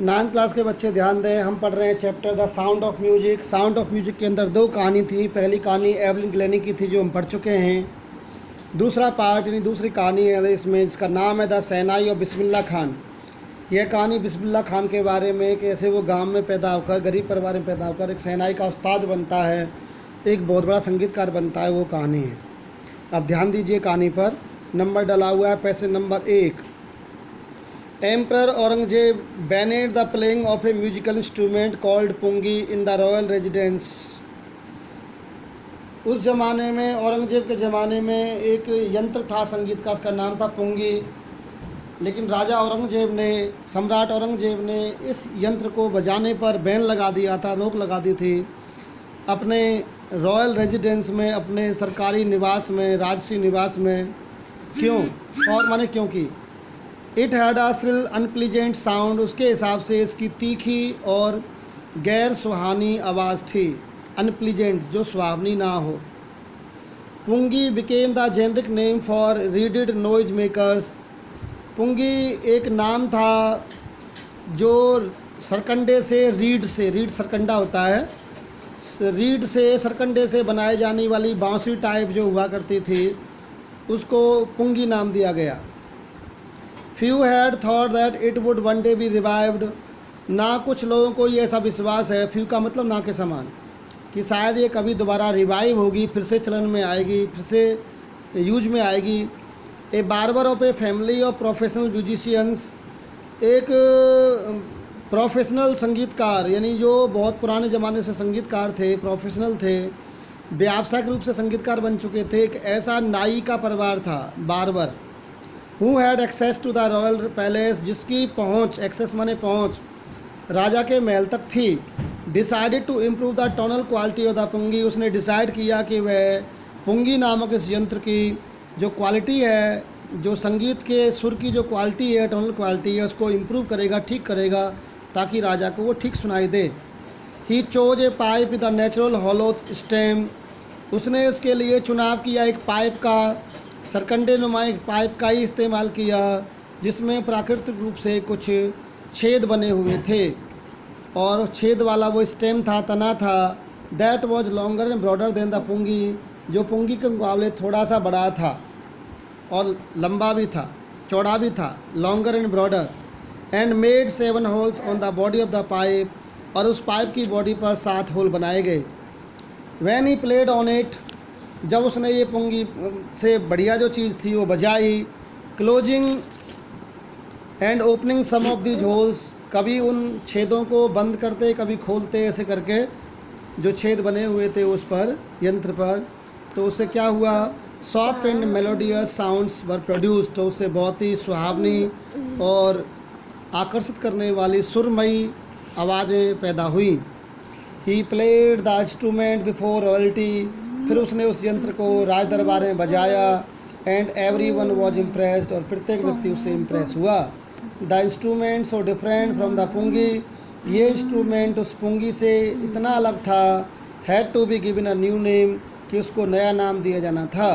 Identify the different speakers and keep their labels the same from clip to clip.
Speaker 1: 9th class के बच्चे ध्यान दें, हम पढ़ रहे हैं chapter the sound of music. Sound of music के अंदर 2 कहानी थी। पहली कहानी एवलिन ग्लेनी की थी जो हम पढ़ चुके हैं। दूसरा पार्ट यानी दूसरी कहानी है इसमें, इसका नाम है द शहनाई और बिस्मिल्लाह खान। यह कहानी बिस्मिल्लाह खान के बारे में, कैसे वो गांव में पैदा होकर, गरीब परिवार में पैदा होकर एक शहनाई का उस्ताद बनता है, एक बहुत बड़ा संगीतकार बनता है, वो कहानी है। अब ध्यान दीजिए कहानी पर। नंबर डला हुआ है पैसे number 1। Emperor Aurangzeb banned the playing of a musical instrument called pungi in the royal residence. उस ज़माने में, औरंगजेब के ज़माने में एक यंत्र था संगीत का, उसका नाम था पुंगी। लेकिन राजा औरंगजेब ने, सम्राट औरंगजेब ने इस यंत्र को बजाने पर बैन लगा दिया था, रोक लगा दी थी अपने रॉयल रेजिडेंस में, अपने सरकारी निवास में, राजसी निवास में। क्यों? और माने क्योंकि it had a shrill unpleasant sound, उसके हिसाब से इसकी तीखी और गैर सुहानी आवाज़ थी। अनप्लीजेंट जो सुहावनी ना हो। Pungi became the generic name for reeded noise makers. Pungi एक नाम था जो सरकंडे से, रीड सरकंडा होता है, रीड से, सरकंडे से बनाई जाने वाली बांसुरी टाइप जो हुआ करती थी, उसको पुंगी नाम दिया गया। Few had thought that it would one day be revived। ना कुछ लोगों को ये ऐसा विश्वास है, फ्यू का मतलब ना के समान, कि शायद ये कभी दोबारा रिवाइव होगी, फिर से चलन में आएगी, फिर से यूज में आएगी। A barber of a family of professional musicians, एक प्रोफेशनल संगीतकार, यानी जो बहुत पुराने ज़माने से संगीतकार थे, प्रोफेशनल थे, व्यावसायिक रूप से संगीतकार बन चुके थे। एक ऐसा नाई का परिवार था, barber, who had access to the royal palace, जिसकी पहुँच, एक्सेस माने पहुँच, राजा के महल तक थी। Decided to improve the tonal quality of the pungi, उसने डिसाइड किया कि वह पुंगी नामक इस यंत्र की जो क्वालिटी है, जो संगीत के सुर की जो क्वालिटी है, टोनल क्वालिटी है, उसको इम्प्रूव करेगा, ठीक करेगा, ताकि राजा को वो ठीक सुनाई दे। He chose a pipe with the natural hollow stem, उसने इसके लिए चुनाव किया एक पाइप का, सरकंडे नुमा एक पाइप का ही इस्तेमाल किया, जिसमें प्राकृतिक रूप से कुछ छेद बने हुए थे, और छेद वाला वो स्टेम था, तना था। That was longer and broader than the pungi, जो पुंगी के मुकाबले थोड़ा सा बड़ा था और लंबा भी था, चौड़ा भी था, longer and broader. And made 7 holes on the body of the pipe, और उस पाइप की बॉडी पर 7 होल बनाए गए। When he played on it, जब उसने ये पुंगी से बढ़िया जो चीज़ थी वो बजाई, closing and opening some of these holes, कभी उन छेदों को बंद करते, कभी खोलते, ऐसे करके जो छेद बने हुए थे उस पर, यंत्र पर, तो उससे क्या हुआ, soft and melodious sounds were produced, तो उससे बहुत ही सुहावनी और आकर्षित करने वाली सुरमई आवाज़ें पैदा हुई। He played the instrument before royalty, फिर उसने उस यंत्र को राज दरबार में बजाया। एंड एवरीवन वाज इम्प्रेस्ड, और प्रत्येक व्यक्ति उससे इम्प्रेस हुआ। The instrument so different from the pungi, ये इंस्ट्रूमेंट उस पुंगी से इतना अलग था, had to be given a new name, कि उसको नया नाम दिया जाना था।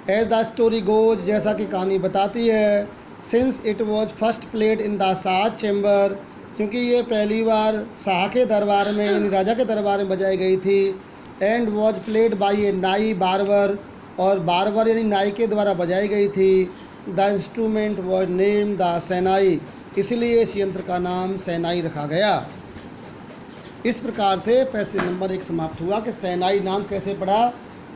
Speaker 1: एज द स्टोरी गोज, जैसा कि कहानी बताती है, since it was first played in the Shah chamber, क्योंकि ये पहली बार शाह के दरबार में, यानी राजा के दरबार में बजाई गई थी। एंड वॉज प्लेड बाई ए नाई बार्बर, और बार्बर यानी नाई के द्वारा बजाई गई थी। The instrument was name the shehnai, इसलिए इस यंत्र का नाम शहनाई रखा गया। इस प्रकार से पैसे नंबर 1 समाप्त हुआ कि शहनाई नाम कैसे पड़ा।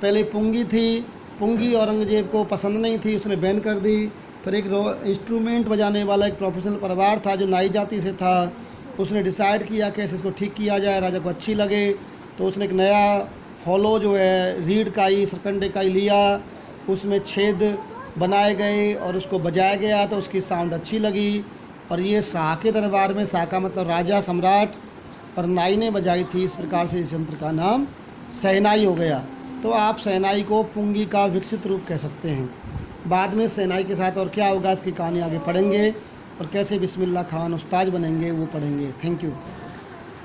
Speaker 1: पहले पुंगी थी, पुंगी औरंगजेब को पसंद नहीं थी, उसने बैन कर दी। फिर एक इंस्ट्रूमेंट बजाने वाला एक प्रोफेशनल परिवार था जो नाई जाति से था, उसने डिसाइड किया कि इसको ठीक किया जाए, राजा को अच्छी लगे, तो उसने एक नया हॉलो जो है रीड का ही, सरकंडे का ही लिया, उसमें छेद बनाए गए और उसको बजाया गया, तो उसकी साउंड अच्छी लगी। और ये शाह के दरबार में, शाह का मतलब राजा, सम्राट, और नाई ने बजाई थी। इस प्रकार से इस यंत्र का नाम शहनाई हो गया। तो आप शहनाई को पुंगी का विकसित रूप कह सकते हैं। बाद में शहनाई के साथ और क्या होगा, इसकी कहानी आगे पढ़ेंगे, और कैसे बिस्मिल्लाह खान उस्ताद बनेंगे वो पढ़ेंगे। Thank you.